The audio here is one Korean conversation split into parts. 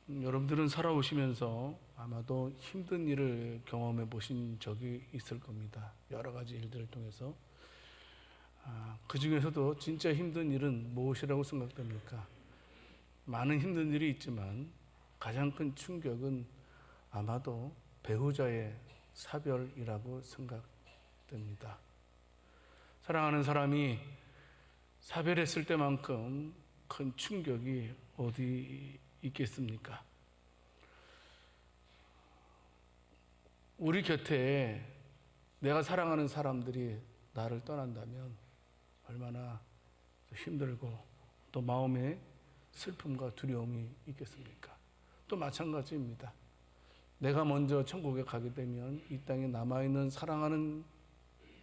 여러분들은 살아오시면서 아마도 힘든 일을 경험해 보신 적이 있을 겁니다. 여러 가지 일들을 통해서. 그 중에서도 진짜 힘든 일은 무엇이라고 생각됩니까? 많은 힘든 일이 있지만 가장 큰 충격은 아마도 배우자의 사별이라고 생각됩니다. 사랑하는 사람이 사별했을 때만큼 큰 충격이 어디 있겠습니까? 우리 곁에 내가 사랑하는 사람들이 나를 떠난다면 얼마나 힘들고 또 마음에 슬픔과 두려움이 있겠습니까? 또 마찬가지입니다. 내가 먼저 천국에 가게 되면 이 땅에 남아있는 사랑하는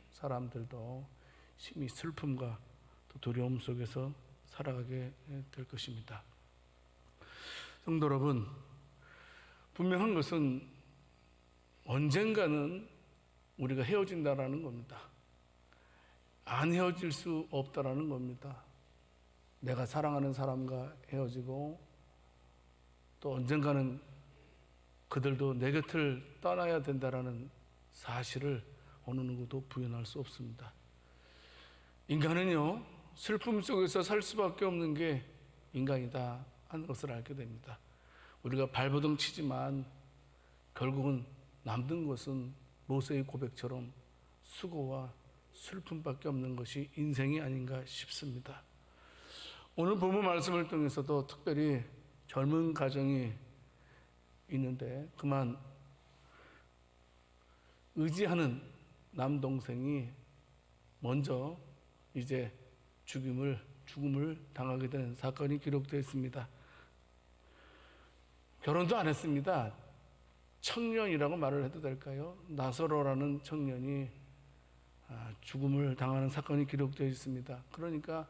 사람들도 심히 슬픔과 또 두려움 속에서 살아가게 될 것입니다. 성도 여러분, 분명한 것은 언젠가는 우리가 헤어진다라는 겁니다. 안 헤어질 수 없다라는 겁니다. 내가 사랑하는 사람과 헤어지고 또 언젠가는 그들도 내 곁을 떠나야 된다라는 사실을 어느 누구도 부인할 수 없습니다. 인간은요, 슬픔 속에서 살 수밖에 없는 게 인간이다 하는 것을 알게 됩니다. 우리가 발버둥 치지만 결국은 남는 것은 모세의 고백처럼 수고와 슬픔밖에 없는 것이 인생이 아닌가 싶습니다. 오늘 본문 말씀을 통해서도 특별히 젊은 가정이 있는데 그만 의지하는 남동생이 먼저 이제 죽음을 당하게 된 사건이 기록되어 있습니다. 결혼도 안 했습니다. 청년이라고 말을 해도 될까요? 나사로라는 청년이 죽음을 당하는 사건이 기록되어 있습니다. 그러니까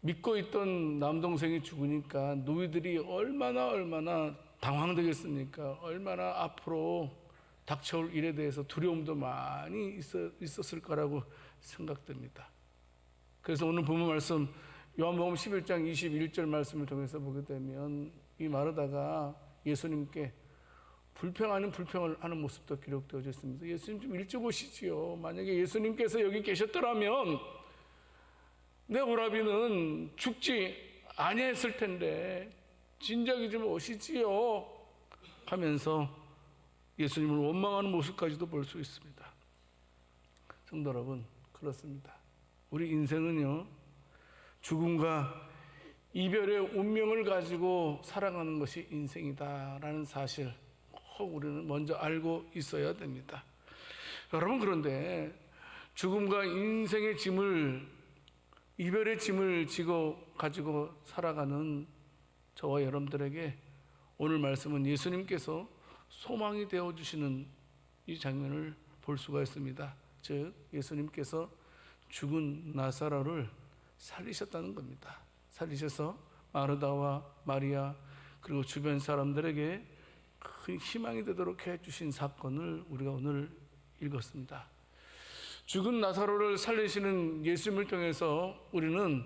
믿고 있던 남동생이 죽으니까 누이들이 얼마나 당황되겠습니까? 얼마나 앞으로 닥쳐올 일에 대해서 두려움도 많이 있었을 거라고 생각됩니다. 그래서 오늘 본문 말씀 요한복음 11장 21절 말씀을 통해서 보게 되면 이 마르다가 예수님께 불평 아닌 불평을 하는 모습도 기록되어져 있습니다. 예수님 좀 일찍 오시지요. 만약에 예수님께서 여기 계셨더라면 내 오라비는 죽지 아니했을 텐데 진작에 좀 오시지요 하면서 예수님을 원망하는 모습까지도 볼 수 있습니다. 성도 여러분, 그렇습니다. 우리 인생은요, 죽음과 이별의 운명을 가지고 살아가는 것이 인생이다라는 사실 꼭 우리는 먼저 알고 있어야 됩니다. 여러분, 그런데 죽음과 인생의 짐을, 이별의 짐을 가지고 살아가는 저와 여러분들에게 오늘 말씀은 예수님께서 소망이 되어주시는 이 장면을 볼 수가 있습니다. 즉 예수님께서 죽은 나사로를 살리셨다는 겁니다. 살리셔서 마르다와 마리아 그리고 주변 사람들에게 큰 희망이 되도록 해주신 사건을 우리가 오늘 읽었습니다. 죽은 나사로를 살리시는 예수님을 통해서 우리는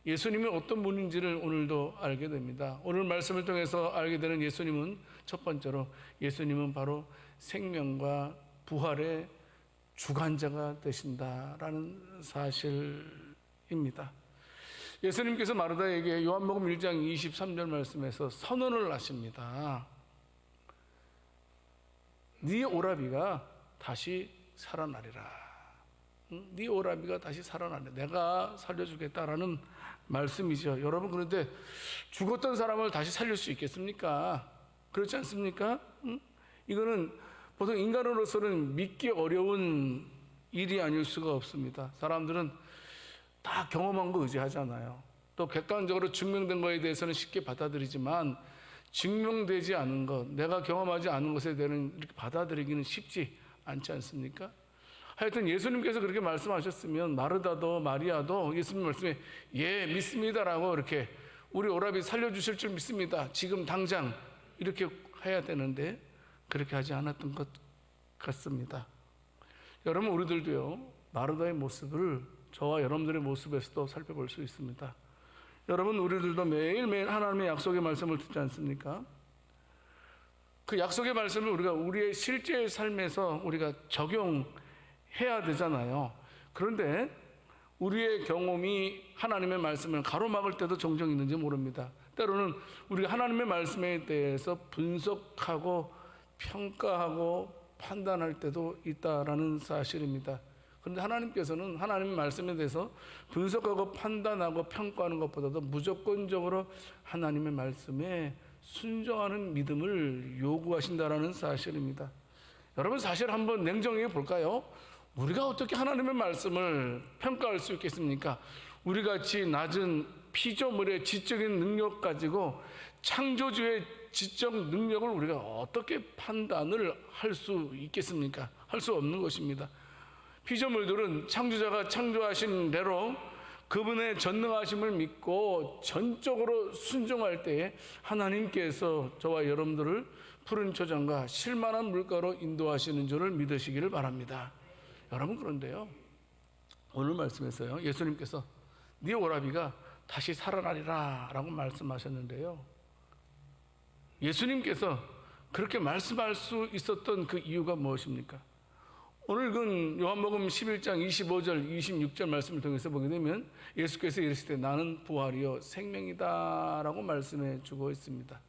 예수님이 어떤 분인지를 오늘도 알게 됩니다. 오늘 말씀을 통해서 알게 되는 예수님은 첫 번째로 예수님은 바로 생명과 부활의 주관자가 되신다라는 사실입니다. 예수님께서 마르다에게 요한복음 1장 23절 말씀에서 선언을 하십니다. 네 오라비가 다시 살아나리라. 네 오라비가 다시 살아나네. 내가 살려주겠다라는 말씀이죠. 여러분, 그런데 죽었던 사람을 다시 살릴 수 있겠습니까? 그렇지 않습니까? 이거는 보통 인간으로서는 믿기 어려운 일이 아닐 수가 없습니다. 사람들은 다 경험한 거 의지하잖아요. 또 객관적으로 증명된 거에 대해서는 쉽게 받아들이지만 증명되지 않은 것, 내가 경험하지 않은 것에 대해서는 이렇게 받아들이기는 쉽지 않지 않습니까? 하여튼 예수님께서 그렇게 말씀하셨으면 마르다도 마리아도 예수님 말씀에 예 믿습니다라고 이렇게 우리 오라비 살려주실 줄 믿습니다. 지금 당장 이렇게 해야 되는데 그렇게 하지 않았던 것 같습니다. 여러분, 우리들도요 마르다의 모습을 저와 여러분들의 모습에서도 살펴볼 수 있습니다. 여러분, 우리들도 매일매일 하나님의 약속의 말씀을 듣지 않습니까? 그 약속의 말씀을 우리가 우리의 실제 삶에서 우리가 적용해야 되잖아요. 그런데 우리의 경험이 하나님의 말씀을 가로막을 때도 종종 있는지 모릅니다. 때로는 우리가 하나님의 말씀에 대해서 분석하고 평가하고 판단할 때도 있다라는 사실입니다. 그런데 하나님께서는 하나님의 말씀에 대해서 분석하고 판단하고 평가하는 것보다도 무조건적으로 하나님의 말씀에 순종하는 믿음을 요구하신다라는 사실입니다. 여러분, 사실 한번 냉정히 볼까요? 우리가 어떻게 하나님의 말씀을 평가할 수 있겠습니까? 우리같이 낮은 피조물의 지적인 능력 가지고 창조주의 지적 능력을 우리가 어떻게 판단을 할 수 있겠습니까? 할 수 없는 것입니다. 피조물들은 창조자가 창조하신 대로 그분의 전능하심을 믿고 전적으로 순종할 때에 하나님께서 저와 여러분들을 푸른 초장과 실만한 물가로 인도하시는 줄을 믿으시기를 바랍니다. 여러분, 그런데요, 오늘 말씀에서요, 예수님께서 네 오라비가 다시 살아나리라 라고 말씀하셨는데요, 예수님께서 그렇게 말씀할 수 있었던 그 이유가 무엇입니까? 오늘 그 요한복음 11장 25절 26절 말씀을 통해서 보게 되면 예수께서 이르시되 나는 부활이요 생명이다 라고 말씀해 주고 있습니다.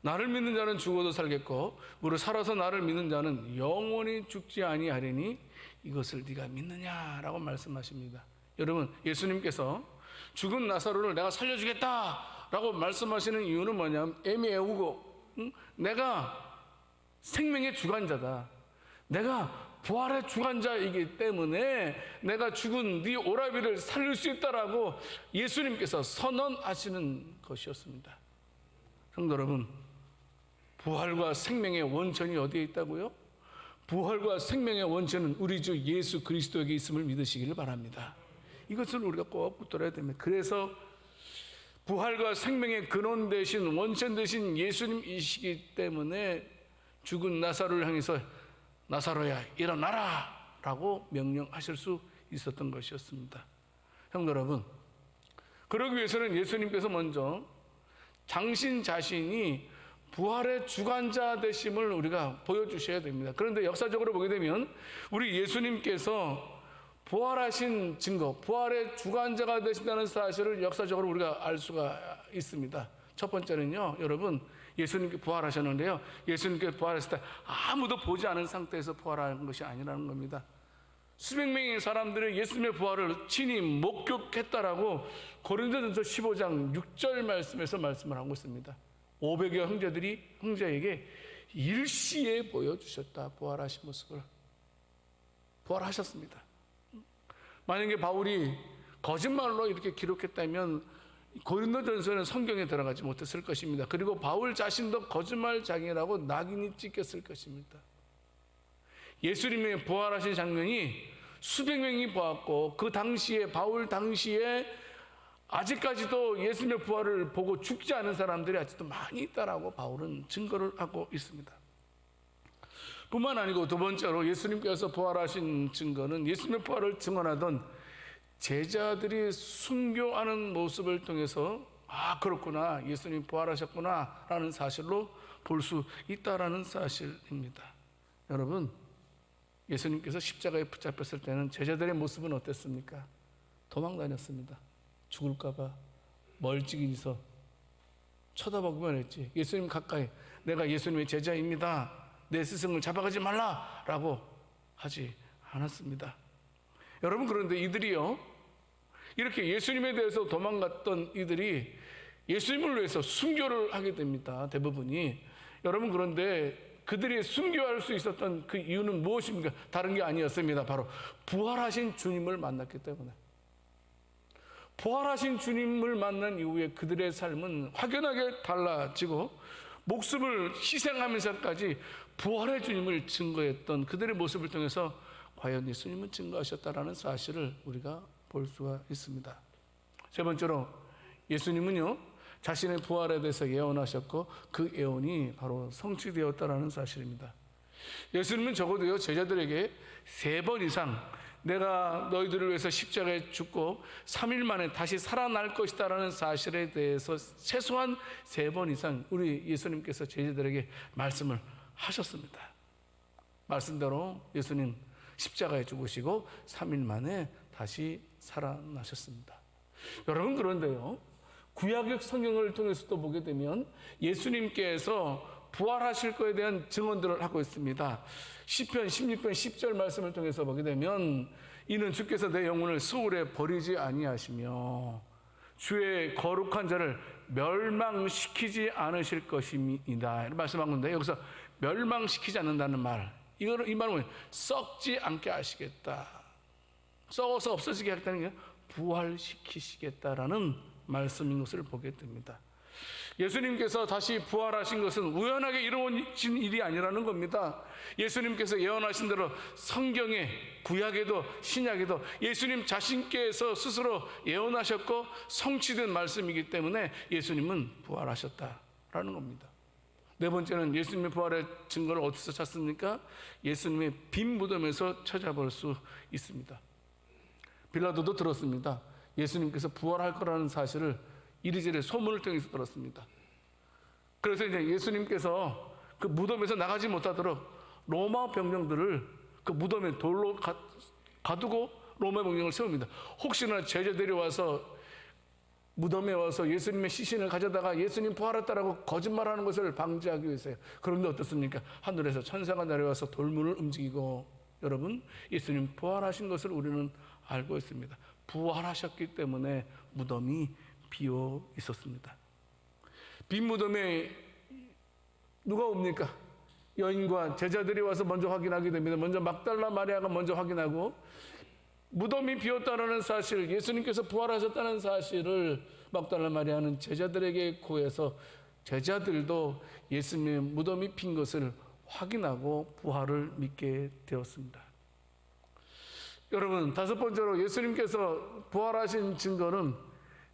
나를 믿는 자는 죽어도 살겠고 무릇 살아서 나를 믿는 자는 영원히 죽지 아니하리니 이것을 네가 믿느냐라고 말씀하십니다. 여러분, 예수님께서 죽은 나사로를 내가 살려주겠다라고 말씀하시는 이유는 뭐냐면 애미애우고 내가 생명의 주관자다, 내가 부활의 주관자이기 때문에 내가 죽은 네 오라비를 살릴 수 있다라고 예수님께서 선언하시는 것이었습니다. 성도 여러분, 부활과 생명의 원천이 어디에 있다고요? 부활과 생명의 원천은 우리 주 예수 그리스도에게 있음을 믿으시기를 바랍니다. 이것을 우리가 꼭 붙들어야 됩니다. 그래서 부활과 생명의 근원 되신 원천 되신 예수님이시기 때문에 죽은 나사로를 향해서 나사로야 일어나라 라고 명령하실 수 있었던 것이었습니다. 성도 여러분, 그러기 위해서는 예수님께서 먼저 당신 자신이 부활의 주관자 되심을 우리가 보여주셔야 됩니다. 그런데 역사적으로 보게 되면 우리 예수님께서 부활하신 증거, 부활의 주관자가 되신다는 사실을 역사적으로 우리가 알 수가 있습니다. 첫 번째는요, 여러분, 예수님께 부활하셨는데요, 예수님께 부활했을 때 아무도 보지 않은 상태에서 부활한 것이 아니라는 겁니다. 수백 명의 사람들이 예수님의 부활을 친히 목격했다라고 고린도전서 15장 6절 말씀에서 말씀을 하고 있습니다. 500여 형제에게 일시에 보여주셨다, 부활하신 모습을. 부활하셨습니다. 만약에 바울이 거짓말로 이렇게 기록했다면 고린도전서는 성경에 들어가지 못했을 것입니다. 그리고 바울 자신도 거짓말장애라고 낙인이 찍혔을 것입니다. 예수님의 부활하신 장면이 수백 명이 보았고 그 당시에 바울 당시에 아직까지도 예수님의 부활을 보고 죽지 않은 사람들이 아직도 많이 있다라고 바울은 증거를 하고 있습니다. 뿐만 아니고 두 번째로 예수님께서 부활하신 증거는 예수님의 부활을 증언하던 제자들이 순교하는 모습을 통해서 아, 그렇구나, 예수님 부활하셨구나 라는 사실로 볼 수 있다라는 사실입니다. 여러분, 예수님께서 십자가에 붙잡혔을 때는 제자들의 모습은 어땠습니까? 도망 다녔습니다. 죽을까봐 멀찍이서 쳐다보기만 했지. 예수님 가까이, 내가 예수님의 제자입니다, 내 스승을 잡아가지 말라라고 하지 않았습니다. 여러분, 그런데 이들이요, 이렇게 예수님에 대해서 도망갔던 이들이 예수님을 위해서 순교를 하게 됩니다. 대부분이. 여러분, 그런데 그들이 순교할 수 있었던 그 이유는 무엇입니까? 다른 게 아니었습니다. 바로 부활하신 주님을 만났기 때문에. 부활하신 주님을 만난 이후에 그들의 삶은 확연하게 달라지고 목숨을 희생하면서까지 부활의 주님을 증거했던 그들의 모습을 통해서 과연 예수님은 증거하셨다라는 사실을 우리가 볼 수가 있습니다. 세 번째로 예수님은요, 자신의 부활에 대해서 예언하셨고 그 예언이 바로 성취되었다라는 사실입니다. 예수님은 적어도요, 제자들에게 3번 이상 내가 너희들을 위해서 십자가에 죽고 3일 만에 다시 살아날 것이다라는 사실에 대해서 최소한 3번 이상 우리 예수님께서 제자들에게 말씀을 하셨습니다. 말씀대로 예수님 십자가에 죽으시고 3일 만에 다시 살아나셨습니다. 여러분, 그런데요, 구약의 성경을 통해서도 보게 되면 예수님께서 부활하실 것에 대한 증언들을 하고 있습니다. 시편 16편 10절 말씀을 통해서 보게 되면 이는 주께서 내 영혼을 수울에 버리지 아니하시며 주의 거룩한 자를 멸망시키지 않으실 것입니다. 이렇게 말씀한 건데, 여기서 멸망시키지 않는다는 말, 이 말은 썩지 않게 하시겠다, 썩어서 없어지게 하겠다는 게 부활시키시겠다라는 말씀인 것을 보게 됩니다. 예수님께서 다시 부활하신 것은 우연하게 이루어진 일이 아니라는 겁니다. 예수님께서 예언하신 대로 성경에, 구약에도 신약에도 예수님 자신께서 스스로 예언하셨고 성취된 말씀이기 때문에 예수님은 부활하셨다라는 겁니다. 4번째는 예수님의 부활의 증거를 어디서 찾습니까? 예수님의 빈 무덤에서 찾아볼 수 있습니다. 빌라도도 들었습니다. 예수님께서 부활할 거라는 사실을 이리저리 소문을 통해서 들었습니다. 그래서 이제 예수님께서 그 무덤에서 나가지 못하도록 로마 병정들을 그 무덤에 돌로 가두고 로마 병정을 세웁니다. 혹시나 제자들이 와서 무덤에 와서 예수님의 시신을 가져다가 예수님 부활했다라고 거짓말하는 것을 방지하기 위해서요. 그런데 어떻습니까? 하늘에서 천사가 내려와서 돌문을 움직이고, 여러분, 예수님 부활하신 것을 우리는 알고 있습니다. 부활하셨기 때문에 무덤이 비어 있었습니다. 빈 무덤에 누가 옵니까? 여인과 제자들이 와서 먼저 확인하게 됩니다. 먼저 막달라 마리아가 먼저 확인하고, 무덤이 비었다는 사실, 예수님께서 부활하셨다는 사실을 막달라 마리아는 제자들에게 고해서 제자들도 예수님의 무덤이 빈 것을 확인하고 부활을 믿게 되었습니다. 여러분, 5번째로 예수님께서 부활하신 증거는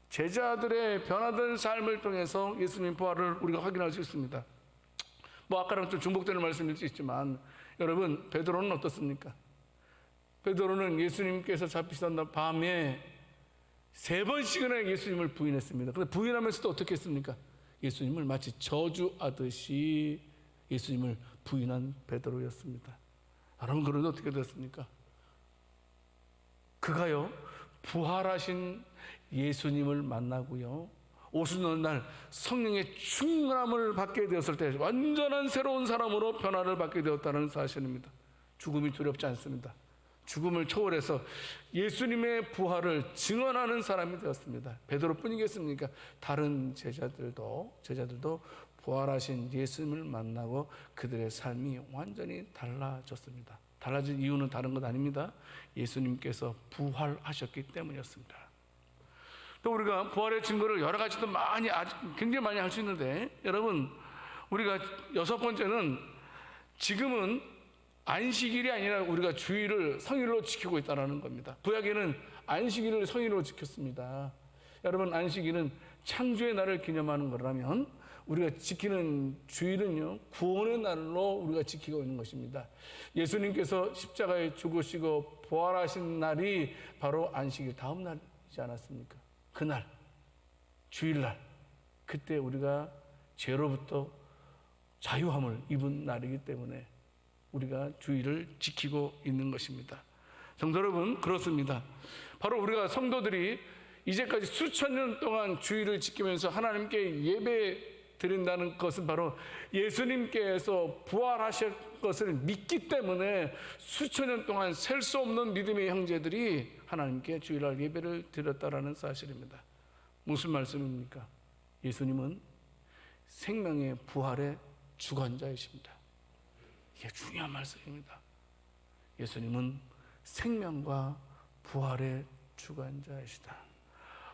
제자들의 변화된 삶을 통해서 예수님 부활을 우리가 확인할 수 있습니다. 아까랑 좀 중복되는 말씀일 수 있지만, 여러분, 베드로는 어떻습니까? 베드로는 예수님께서 잡히시던 밤에 3번씩이나 예수님을 부인했습니다. 그런데 부인하면서도 어떻게 했습니까? 예수님을 마치 저주하듯이 예수님을 부인한 베드로였습니다. 여러분, 그런데 어떻게 됐습니까? 그가요, 부활하신 예수님을 만나고요, 오순절 날 성령의 충만함을 받게 되었을 때 완전한 새로운 사람으로 변화를 받게 되었다는 사실입니다. 죽음이 두렵지 않습니다. 죽음을 초월해서 예수님의 부활을 증언하는 사람이 되었습니다. 베드로뿐이겠습니까? 다른 제자들도 부활하신 예수님을 만나고 그들의 삶이 완전히 달라졌습니다. 달라진 이유는 다른 것 아닙니다. 예수님께서 부활하셨기 때문이었습니다. 또 우리가 부활의 증거를 여러 가지도 굉장히 많이 할 수 있는데, 여러분, 우리가 6번째는 지금은 안식일이 아니라 우리가 주일을 성일로 지키고 있다는 겁니다. 구약에는 안식일을 성일로 지켰습니다. 여러분, 안식일은 창조의 날을 기념하는 거라면 우리가 지키는 주일은요, 구원의 날로 우리가 지키고 있는 것입니다. 예수님께서 십자가에 죽으시고 부활하신 날이 바로 안식일 다음 날이지 않았습니까? 그날, 주일날, 그때 우리가 죄로부터 자유함을 입은 날이기 때문에 우리가 주일을 지키고 있는 것입니다. 성도 여러분, 그렇습니다. 바로 우리가 성도들이 이제까지 수천 년 동안 주일을 지키면서 하나님께 예배 드린다는 것은 바로 예수님께서 부활하실 것을 믿기 때문에 수천 년 동안 셀 수 없는 믿음의 형제들이 하나님께 주일날 예배를 드렸다라는 사실입니다. 무슨 말씀입니까? 예수님은 생명의 부활의 주관자이십니다. 이게 중요한 말씀입니다. 예수님은 생명과 부활의 주관자이시다.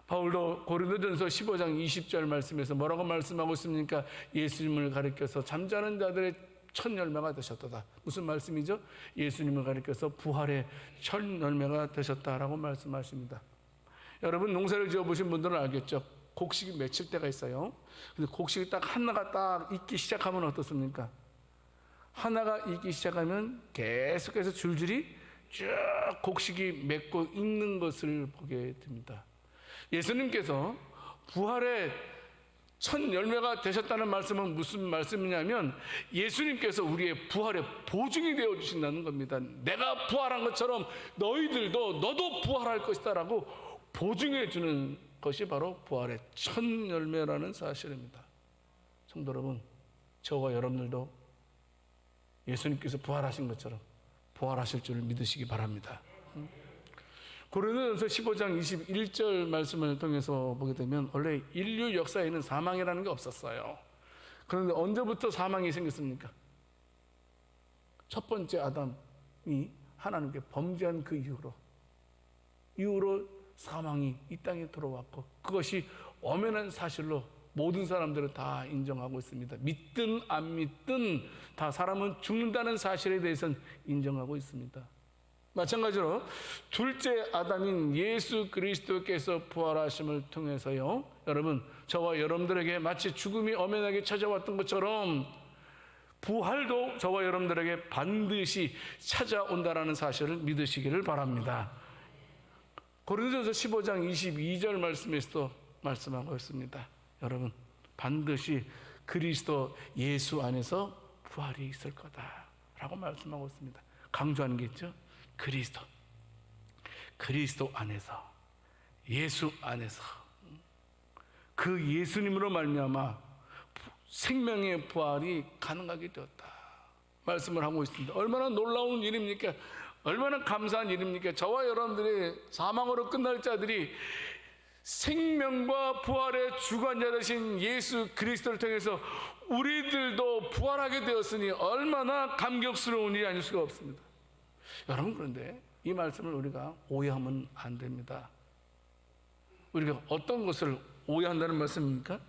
바울도 고린도전서 15장 20절 말씀에서 뭐라고 말씀하고 있습니까? 예수님을 가리켜서 잠자는 자들의 첫 열매가 되셨다. 무슨 말씀이죠? 예수님을 가리켜서 부활의 첫 열매가 되셨다라고 말씀하십니다. 여러분, 농사를 지어보신 분들은 알겠죠? 곡식이 맺힐 때가 있어요. 근데 곡식이 딱 하나가 딱 익기 시작하면 어떻습니까? 하나가 익기 시작하면 계속해서 줄줄이 쭉 곡식이 맺고 있는 것을 보게 됩니다. 예수님께서 부활의 첫 열매가 되셨다는 말씀은 무슨 말씀이냐면 예수님께서 우리의 부활의 보증이 되어 주신다는 겁니다. 내가 부활한 것처럼 너도 부활할 것이다 라고 보증해 주는 것이 바로 부활의 첫 열매라는 사실입니다. 성도 여러분, 저와 여러분들도 예수님께서 부활하신 것처럼 부활하실 줄 믿으시기 바랍니다. 고린도전서 15장 21절 말씀을 통해서 보게 되면 원래 인류 역사에는 사망이라는 게 없었어요. 그런데 언제부터 사망이 생겼습니까? 첫 번째 아담이 하나님께 범죄한 그 이후로 사망이 이 땅에 들어왔고 그것이 엄연한 사실로 모든 사람들은 다 인정하고 있습니다. 믿든 안 믿든 다 사람은 죽는다는 사실에 대해서는 인정하고 있습니다. 마찬가지로 둘째 아담인 예수 그리스도께서 부활하심을 통해서요, 여러분, 저와 여러분들에게 마치 죽음이 엄연하게 찾아왔던 것처럼 부활도 저와 여러분들에게 반드시 찾아온다라는 사실을 믿으시기를 바랍니다. 고린도전서 15장 22절 말씀에서도 말씀하고 있습니다. 여러분, 반드시 그리스도 예수 안에서 부활이 있을 거다라고 말씀하고 있습니다. 강조하는 게 있죠. 그리스도 안에서, 예수 안에서, 그 예수님으로 말미암아 생명의 부활이 가능하게 되었다 말씀을 하고 있습니다. 얼마나 놀라운 일입니까? 얼마나 감사한 일입니까? 저와 여러분들이 사망으로 끝날 자들이 생명과 부활의 주관자 되신 예수 그리스도를 통해서 우리들도 부활하게 되었으니 얼마나 감격스러운 일이 아닐 수가 없습니다. 여러분, 그런데 이 말씀을 우리가 오해하면 안 됩니다. 우리가 어떤 것을 오해한다는 말씀입니까?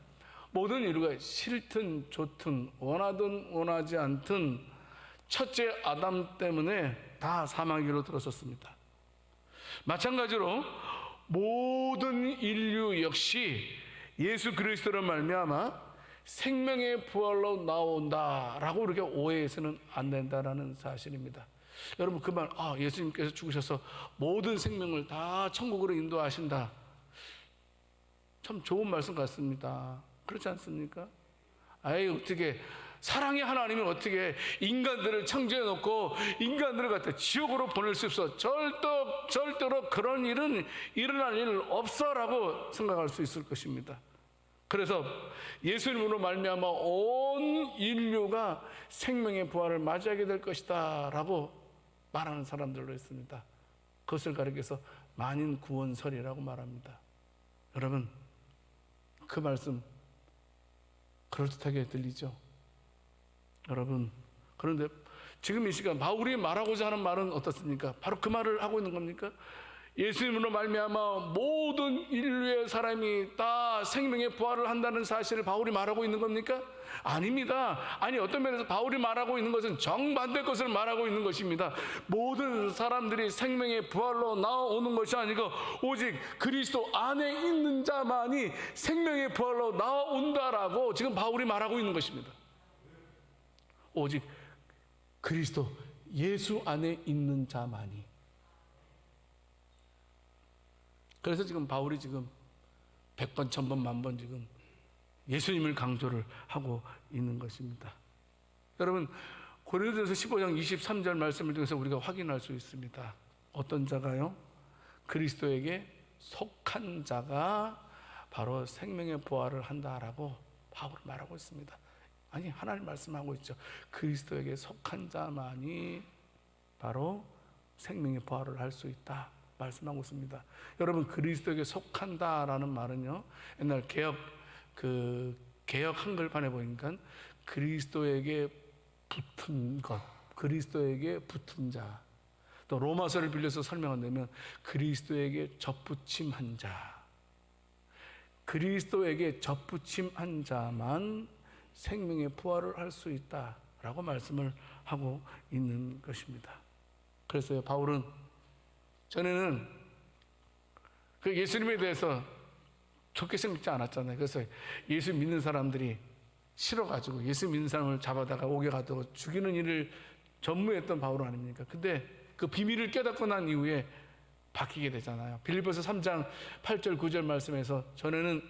모든 인류가 싫든 좋든 원하든 원하지 않든 첫째 아담 때문에 다 사망기로 들어섰습니다. 마찬가지로 모든 인류 역시 예수 그리스도로 말미암아 생명의 부활로 나온다라고 이렇게 오해해서는 안 된다라는 사실입니다. 여러분, 그 말, 예수님께서 죽으셔서 모든 생명을 다 천국으로 인도하신다, 참 좋은 말씀 같습니다. 그렇지 않습니까? 어떻게 사랑의 하나님이 어떻게 인간들을 창조해 놓고 인간들을 갖다 지옥으로 보낼 수 없어, 절대로 그런 일은 일어날 일 없어라고 생각할 수 있을 것입니다. 그래서 예수님으로 말미암아 온 인류가 생명의 부활을 맞이하게 될 것이다 라고 말하는 사람들도 있습니다. 그것을 가리켜서 만인 구원설이라고 말합니다. 여러분, 그 말씀 그럴듯하게 들리죠? 여러분, 그런데 지금 이 시간 바울이 말하고자 하는 말은 어떻습니까? 바로 그 말을 하고 있는 겁니까? 예수님으로 말미암아 모든 인류의 사람이 다 생명의 부활을 한다는 사실을 바울이 말하고 있는 겁니까? 아닙니다. 아니, 어떤 면에서 바울이 말하고 있는 것은 정반대 것을 말하고 있는 것입니다. 모든 사람들이 생명의 부활로 나오는 것이 아니고 오직 그리스도 안에 있는 자만이 생명의 부활로 나온다라고 지금 바울이 말하고 있는 것입니다. 오직 그리스도 예수 안에 있는 자만이. 그래서 지금 바울이 지금 100번, 1000번, 10,000번 지금 예수님을 강조를 하고 있는 것입니다. 여러분, 고린도전서 15장 23절 말씀을 통해서 우리가 확인할 수 있습니다. 어떤 자가요? 그리스도에게 속한 자가 바로 생명의 부활을 한다라고 바울은 말하고 있습니다. 아니, 하나님 말씀하고 있죠. 그리스도에게 속한 자만이 바로 생명의 부활을 할 수 있다 말씀하고 있습니다. 여러분, 그리스도에게 속한다라는 말은요, 옛날 개역 한글판에 보니까 그리스도에게 붙은 것, 그리스도에게 붙은 자, 또 로마서를 빌려서 설명한다면 그리스도에게 접붙임한 자, 그리스도에게 접붙임한 자만 생명의 부활을 할 수 있다라고 말씀을 하고 있는 것입니다. 그래서 바울은 전에는 그 예수님에 대해서 좋게 생각지 않았잖아요. 그래서 예수 믿는 사람들이 싫어가지고 예수 믿는 사람을 잡아다가 옥에 가두고 죽이는 일을 전무했던 바울 아닙니까? 근데 그 비밀을 깨닫고 난 이후에 바뀌게 되잖아요. 빌립보서 3장 8절 9절 말씀에서 전에는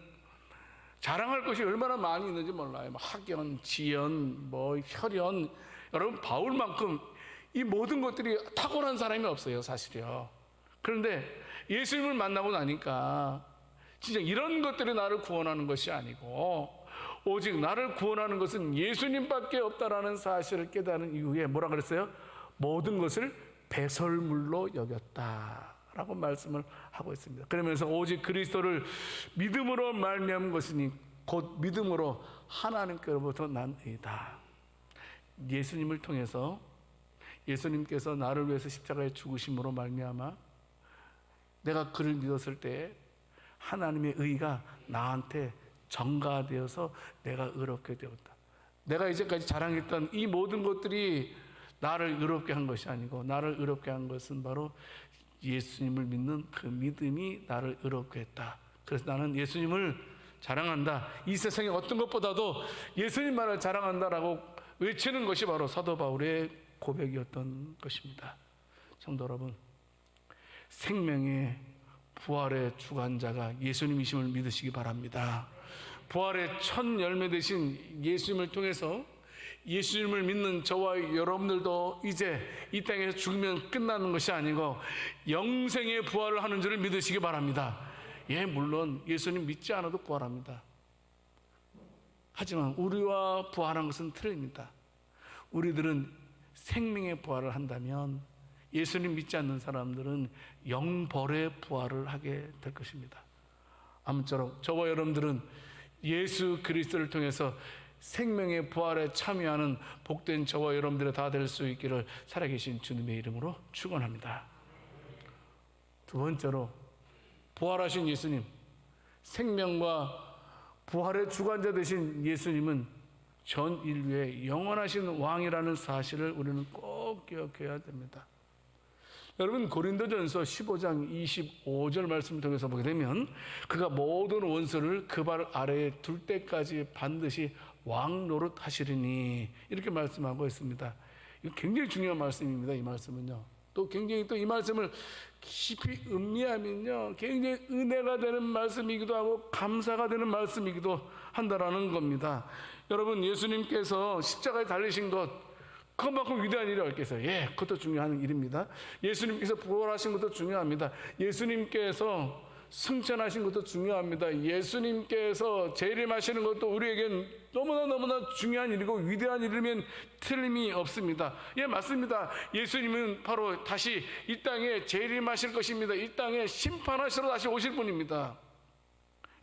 자랑할 것이 얼마나 많이 있는지 몰라요. 학연, 지연, 혈연. 여러분 바울만큼 이 모든 것들이 탁월한 사람이 없어요, 사실이요. 그런데 예수님을 만나고 나니까 진짜 이런 것들이 나를 구원하는 것이 아니고 오직 나를 구원하는 것은 예수님밖에 없다라는 사실을 깨달은 이후에 뭐라 그랬어요? 모든 것을 배설물로 여겼다라고 말씀을 하고 있습니다. 그러면서 오직 그리스도를 믿음으로 말미암은 것이니 곧 믿음으로 하나님께로부터 난 의다. 예수님을 통해서 예수님께서 나를 위해서 십자가에 죽으심으로 말미암아 내가 그를 믿었을 때 하나님의 의가 나한테 전가되어서 내가 의롭게 되었다. 내가 이제까지 자랑했던 이 모든 것들이 나를 의롭게 한 것이 아니고 나를 의롭게 한 것은 바로 예수님을 믿는 그 믿음이 나를 의롭게 했다. 그래서 나는 예수님을 자랑한다. 이 세상의 어떤 것보다도 예수님만을 자랑한다라고 외치는 것이 바로 사도 바울의 고백이었던 것입니다. 성도 여러분, 생명의 부활의 주관자가 예수님이심을 믿으시기 바랍니다. 부활의 첫 열매 되신 예수님을 통해서 예수님을 믿는 저와 여러분들도 이제 이 땅에서 죽으면 끝나는 것이 아니고 영생의 부활을 하는 줄을 믿으시기 바랍니다. 예, 물론 예수님 믿지 않아도 부활합니다. 하지만 우리와 부활한 것은 틀립니다. 우리들은 생명의 부활을 한다면 예수님 믿지 않는 사람들은 영벌의 부활을 하게 될 것입니다. 아무쪼록 저와 여러분들은 예수 그리스도를 통해서 생명의 부활에 참여하는 복된 저와 여러분들이 다 될 수 있기를 살아계신 주님의 이름으로 축원합니다. 두 번째로 부활하신 예수님, 생명과 부활의 주관자 되신 예수님은 전 인류의 영원하신 왕이라는 사실을 우리는 꼭 기억해야 됩니다. 여러분 고린도전서 15장 25절 말씀을 통해서 보게 되면 그가 모든 원수를 그 발 아래에 둘 때까지 반드시 왕 노릇 하시리니 이렇게 말씀하고 있습니다. 이거 굉장히 중요한 말씀입니다. 이 말씀은요. 또 굉장히 또 이 말씀을 깊이 음미하면요 굉장히 은혜가 되는 말씀이기도 하고 감사가 되는 말씀이기도 한다라는 겁니다. 여러분 예수님께서 십자가에 달리신 것 그것만큼 위대한 일이 없겠어요. 예, 그것도 중요한 일입니다. 예수님께서 부활하신 것도 중요합니다. 예수님께서 승천하신 것도 중요합니다. 예수님께서 재림하시는 것도 우리에겐 너무나 중요한 일이고 위대한 일이면 틀림이 없습니다. 예, 맞습니다. 예수님은 바로 다시 이 땅에 재림하실 것입니다. 이 땅에 심판하시러 다시 오실 분입니다.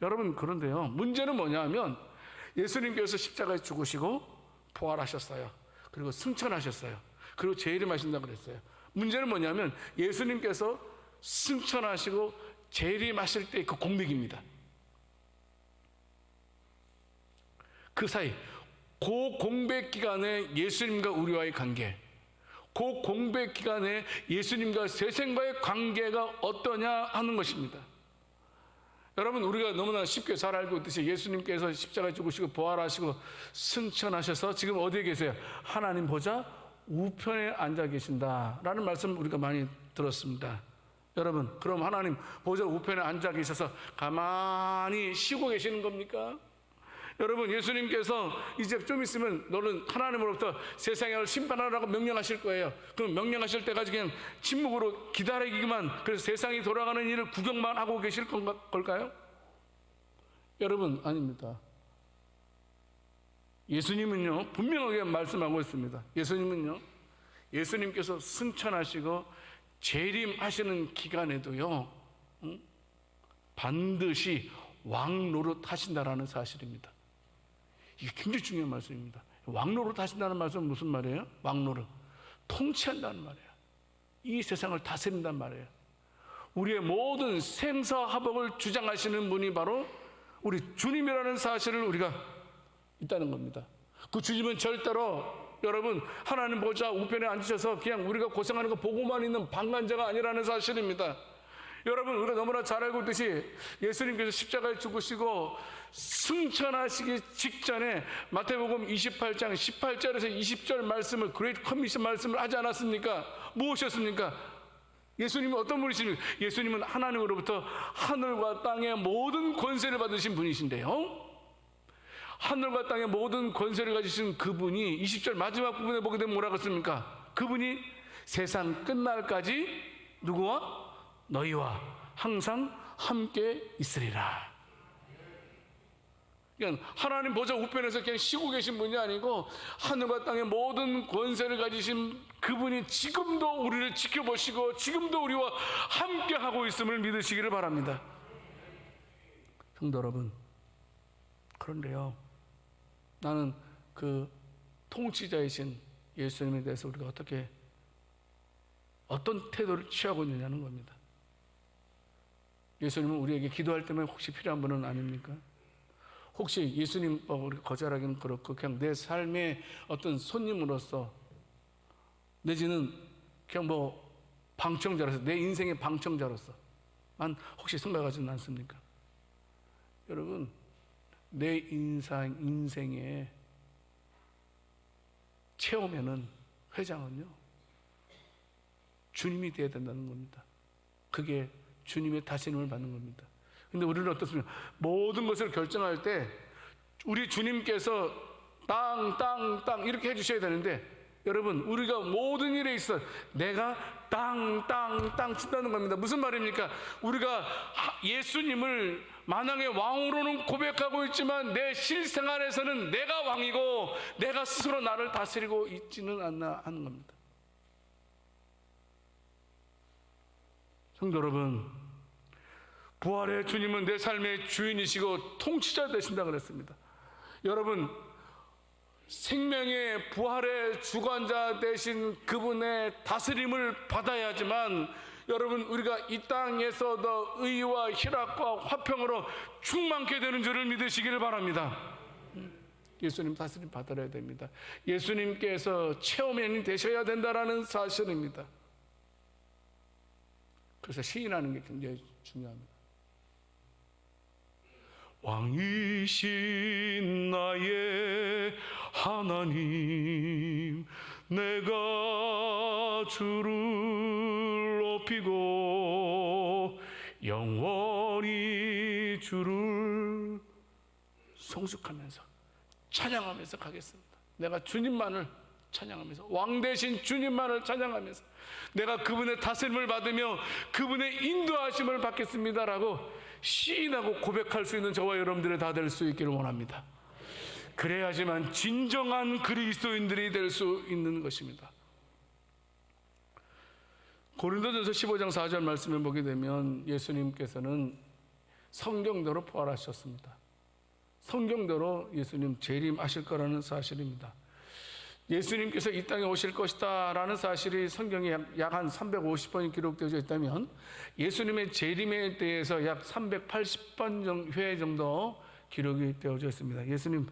여러분 그런데요 문제는 뭐냐 하면 예수님께서 십자가에 죽으시고 부활하셨어요. 그리고 승천하셨어요. 그리고 재림하신다고 그랬어요. 문제는 뭐냐면 예수님께서 승천하시고 재림하실 때 그 공백입니다. 그 사이 그 공백 기간에 예수님과 우리와의 관계, 그 공백 기간에 예수님과 세상과의 관계가 어떠냐 하는 것입니다. 여러분 우리가 너무나 쉽게 잘 알고 있듯이 예수님께서 십자가에 죽으시고 부활하시고 승천하셔서 지금 어디에 계세요? 하나님 보좌 우편에 앉아 계신다라는 말씀 우리가 많이 들었습니다. 여러분 그럼 하나님 보좌 우편에 앉아 계셔서 가만히 쉬고 계시는 겁니까? 여러분 예수님께서 이제 좀 있으면 너는 하나님으로부터 세상을 심판하라고 명령하실 거예요. 그럼 명령하실 때까지 그냥 침묵으로 기다리기만, 그래서 세상이 돌아가는 일을 구경만 하고 계실 걸까요? 여러분 아닙니다. 예수님은요 분명하게 말씀하고 있습니다. 예수님께서 승천하시고 재림하시는 기간에도요 반드시 왕 노릇 하신다라는 사실입니다. 이게 굉장히 중요한 말씀입니다. 왕 노릇 하신다는 말씀은 무슨 말이에요? 왕 노릇 통치한다는 말이에요. 이 세상을 다스린다는 말이에요. 우리의 모든 생사화복을 주장하시는 분이 바로 우리 주님이라는 사실을 우리가 있다는 겁니다. 그 주님은 절대로 여러분 하나님 보좌 우편에 앉으셔서 그냥 우리가 고생하는 거 보고만 있는 방관자가 아니라는 사실입니다. 여러분 우리가 너무나 잘 알고 있듯이 예수님께서 십자가에 죽으시고 승천하시기 직전에 마태복음 28장 18절에서 20절 말씀을 그레이트 커미션 말씀을 하지 않았습니까? 무엇이었습니까? 예수님은 어떤 분이십니까? 예수님은 하나님으로부터 하늘과 땅의 모든 권세를 받으신 분이신데요, 하늘과 땅의 모든 권세를 가지신 그분이 20절 마지막 부분에 보게 되면 뭐라고 했습니까? 그분이 세상 끝날까지 누구와? 너희와 항상 함께 있으리라. 그러니까 하나님 보좌 우편에서 그냥 쉬고 계신 분이 아니고 하늘과 땅의 모든 권세를 가지신 그분이 지금도 우리를 지켜보시고 지금도 우리와 함께 하고 있음을 믿으시기를 바랍니다. 성도 여러분, 그런데요, 나는 그 통치자이신 예수님에 대해서 우리가 어떤 태도를 취하고 있느냐는 겁니다. 예수님은 우리에게 기도할 때만 혹시 필요한 분은 아닙니까? 혹시 예수님 우리 거절하기는 그렇고 그냥 내 삶의 어떤 손님으로서 내지는 그냥 방청자로서, 내 인생의 방청자로서만 혹시 생각하지는 않습니까? 여러분, 내 인생의 체험에는, 회장은요, 주님이 되어야 된다는 겁니다. 그게 주님의 다스림을 받는 겁니다. 근데 우리는 어떻습니까? 모든 것을 결정할 때 우리 주님께서 땅 이렇게 해주셔야 되는데, 여러분, 우리가 모든 일에 있어 내가 땅 친다는 겁니다. 무슨 말입니까? 우리가 예수님을 만왕의 왕으로는 고백하고 있지만 내 실생활에서는 내가 왕이고 내가 스스로 나를 다스리고 있지는 않나 하는 겁니다. 성도 여러분, 부활의 주님은 내 삶의 주인이시고 통치자 되신다 그랬습니다. 여러분, 생명의 부활의 주관자 되신 그분의 다스림을 받아야지만 여러분, 우리가 이 땅에서도 의와 희락과 화평으로 충만케 되는 줄을 믿으시기를 바랍니다. 예수님 다스림 받아야 됩니다. 예수님께서 체험인이 되셔야 된다라는 사실입니다. 그래서 시인하는 게 굉장히 중요합니다. 왕이신 나의 하나님, 내가 주를 높이고 영원히 주를 성숙하면서 찬양하면서 가겠습니다. 내가 주님만을 찬양하면서, 왕 대신 주님만을 찬양하면서 내가 그분의 다스림을 받으며 그분의 인도하심을 받겠습니다라고 시인하고 고백할 수 있는 저와 여러분들이 다 될 수 있기를 원합니다. 그래야지만 진정한 그리스도인들이 될 수 있는 것입니다. 고린도전서 15장 4절 말씀을 보게 되면 예수님께서는 성경대로 부활하셨습니다. 성경대로 예수님 재림하실 거라는 사실입니다. 예수님께서 이 땅에 오실 것이다 라는 사실이 성경에 약 한 350번이 기록되어 있다면 예수님의 재림에 대해서 약 380번 회 정도 기록이 되어져 있습니다. 예수님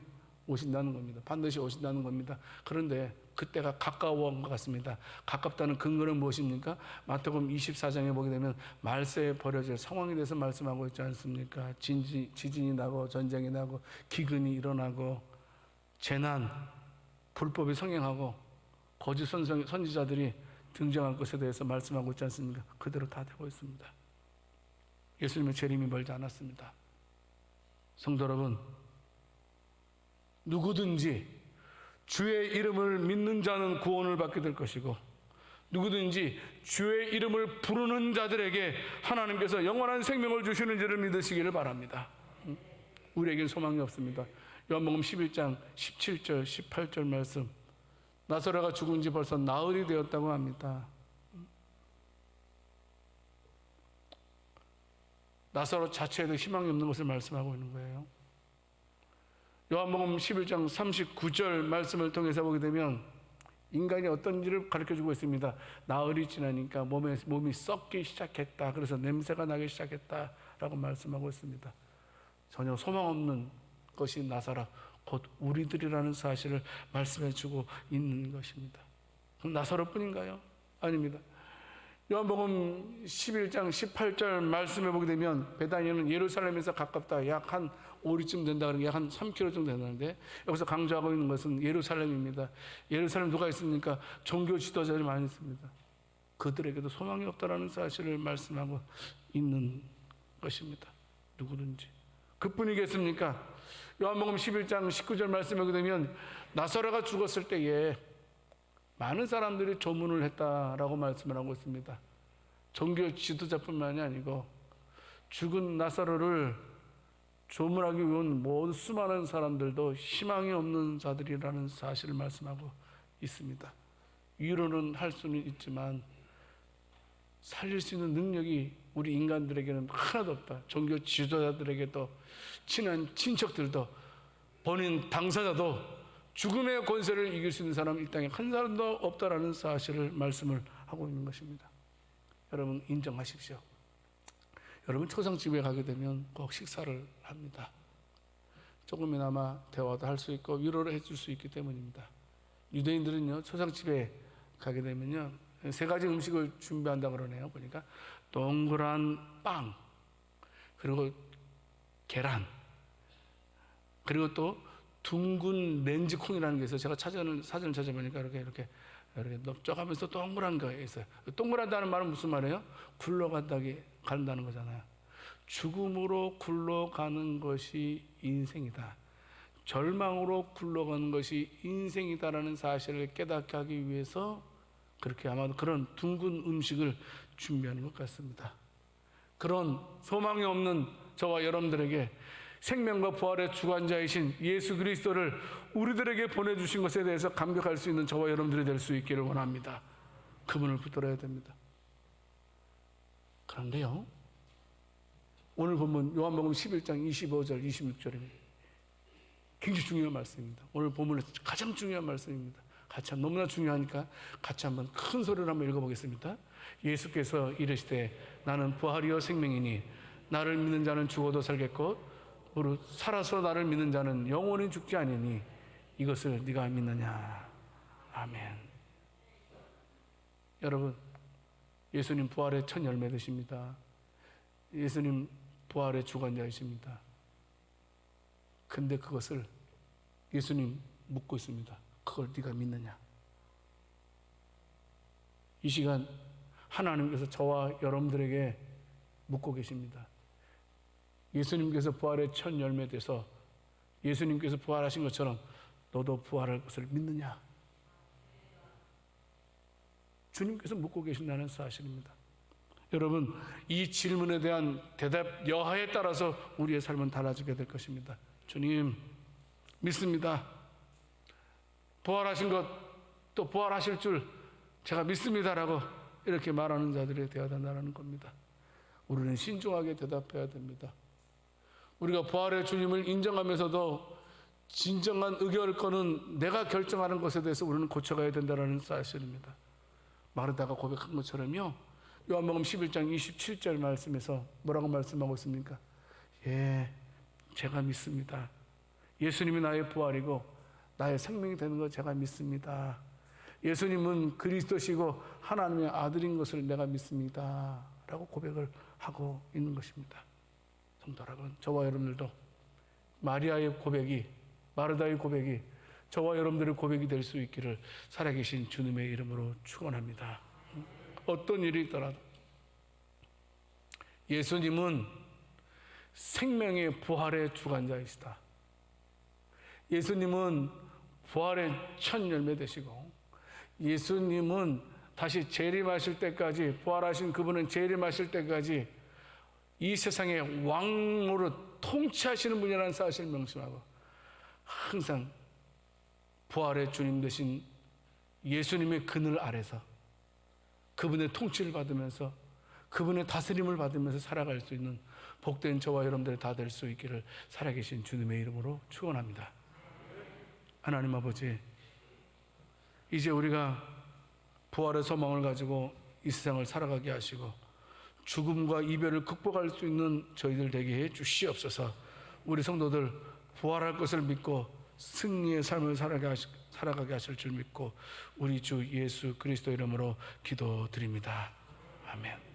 오신다는 겁니다. 반드시 오신다는 겁니다. 그런데 그때가 가까워온 것 같습니다. 가깝다는 근거는 무엇입니까? 마태복음 24장에 보게 되면 말세에 벌어질 상황에 대해서 말씀하고 있지 않습니까? 지진이 나고 전쟁이 나고 기근이 일어나고 재난, 불법이 성행하고 거짓 선지자들이 등장할 것에 대해서 말씀하고 있지 않습니까? 그대로 다 되고 있습니다. 예수님의 재림이 멀지 않았습니다. 성도 여러분, 누구든지 주의 이름을 믿는 자는 구원을 받게 될 것이고 누구든지 주의 이름을 부르는 자들에게 하나님께서 영원한 생명을 주시는 줄을 믿으시기를 바랍니다. 우리에겐 소망이 없습니다. 요한복음 11장 17절 18절 말씀, 나사로가 죽은 지 벌써 나흘이 되었다고 합니다. 나사로 자체에도 희망이 없는 것을 말씀하고 있는 거예요. 요한복음 11장 39절 말씀을 통해서 보게 되면 인간이 어떤지를 가르쳐주고 있습니다. 나흘이 지나니까 몸이 썩기 시작했다. 그래서 냄새가 나기 시작했다라고 말씀하고 있습니다. 전혀 소망 없는 것이 나사라, 곧 우리들이라는 사실을 말씀해주고 있는 것입니다. 그럼 나사로뿐인가요? 아닙니다. 요한복음 11장 18절 말씀해 보게 되면 베다니아는 예루살렘에서 가깝다. 약 한 5리쯤 된다. 그러니까 약 한 3km 정도 되는데 여기서 강조하고 있는 것은 예루살렘입니다. 예루살렘 누가 있습니까? 종교 지도자들이 많이 있습니다. 그들에게도 소망이 없다라는 사실을 말씀하고 있는 것입니다. 누구든지. 그뿐이겠습니까? 요한복음 11장 19절 말씀에 보게 되면 나사로가 죽었을 때에 많은 사람들이 조문을 했다라고 말씀을 하고 있습니다. 종교 지도자뿐만이 아니고 죽은 나사로를 조문하기 위한 모든 수많은 사람들도 희망이 없는 자들이라는 사실을 말씀하고 있습니다. 위로는 할 수는 있지만 살릴 수 있는 능력이 우리 인간들에게는 하나도 없다. 종교 지도자들에게도, 친한 친척들도, 본인 당사자도 죽음의 권세를 이길 수 있는 사람은 이 땅에 한 사람도 없다라는 사실을 말씀을 하고 있는 것입니다. 여러분 인정하십시오. 여러분 초상집에 가게 되면 꼭 식사를 합니다. 조금이나마 대화도 할 수 있고 위로를 해줄 수 있기 때문입니다. 유대인들은요, 초상집에 가게 되면요, 3가지 음식을 준비한다 그러네요. 보니까 동그란 빵, 그리고 계란, 그리고 또 둥근 렌즈콩이라는 게 있어요. 제가 사전을 찾아보니까 이렇게 넓적하면서 동그란 거 있어요. 동그랗다는 말은 무슨 말이에요? 굴러간다는 거잖아요. 죽음으로 굴러가는 것이 인생이다. 절망으로 굴러가는 것이 인생이다라는 사실을 깨닫게 하기 위해서 그렇게 아마도 그런 둥근 음식을 준비하는 것 같습니다. 그런 소망이 없는 저와 여러분들에게 생명과 부활의 주관자이신 예수 그리스도를 우리들에게 보내주신 것에 대해서 감격할 수 있는 저와 여러분들이 될 수 있기를 원합니다. 그분을 붙들어야 됩니다. 그런데요, 오늘 본문 요한복음 11장 25절 26절입니다. 굉장히 중요한 말씀입니다. 오늘 본문의 가장 중요한 말씀입니다. 같이 너무나 중요하니까 같이 한번 큰 소리로 한번 읽어보겠습니다. 예수께서 이르시되 나는 부활이요 생명이니 나를 믿는 자는 죽어도 살겠고 무릇 살아서 나를 믿는 자는 영원히 죽지 아니니 이것을 네가 믿느냐. 아멘. 여러분, 예수님 부활의 첫 열매 되십니다. 예수님 부활의 주관자이십니다. 근데 그것을 예수님 묻고 있습니다. 그걸 네가 믿느냐? 이 시간 하나님께서 저와 여러분들에게 묻고 계십니다. 예수님께서 부활의 첫 열매 돼서 예수님께서 부활하신 것처럼 너도 부활할 것을 믿느냐? 주님께서 묻고 계신다는 사실입니다. 여러분, 이 질문에 대한 대답 여하에 따라서 우리의 삶은 달라지게 될 것입니다. 주님 믿습니다. 부활하신 것, 또 부활하실 줄 제가 믿습니다라고 이렇게 말하는 자들이 되어야 된다는 겁니다. 우리는 신중하게 대답해야 됩니다. 우리가 부활의 주님을 인정하면서도 진정한 의결권은 내가 결정하는 것에 대해서 우리는 고쳐가야 된다는 사실입니다. 마르다가 고백한 것처럼요, 요한복음 11장 27절 말씀에서 뭐라고 말씀하고 있습니까? 예, 제가 믿습니다. 예수님이 나의 부활이고 나의 생명이 되는 것 제가 믿습니다. 예수님은 그리스도시고 하나님의 아들인 것을 내가 믿습니다 라고 고백을 하고 있는 것입니다. 성도 여러분, 저와 여러분들도 마리아의 고백이, 마르다의 고백이 저와 여러분들의 고백이 될 수 있기를 살아계신 주님의 이름으로 축원합니다. 어떤 일이 있더라도 예수님은 생명의 부활의 주관자이시다. 예수님은 부활의 첫 열매 되시고 예수님은 다시 재림하실 때까지, 부활하신 그분은 재림하실 때까지 이 세상의 왕으로 통치하시는 분이라는 사실을 명심하고 항상 부활의 주님 되신 예수님의 그늘 아래서 그분의 통치를 받으면서 그분의 다스림을 받으면서 살아갈 수 있는 복된 저와 여러분들이 다 될 수 있기를 살아계신 주님의 이름으로 축원합니다. 하나님 아버지, 이제 우리가 부활의 소망을 가지고 이 세상을 살아가게 하시고 죽음과 이별을 극복할 수 있는 저희들 되게 해 주시옵소서. 우리 성도들 부활할 것을 믿고 승리의 삶을 살아가게 하실 줄 믿고 우리 주 예수 그리스도 이름으로 기도드립니다. 아멘.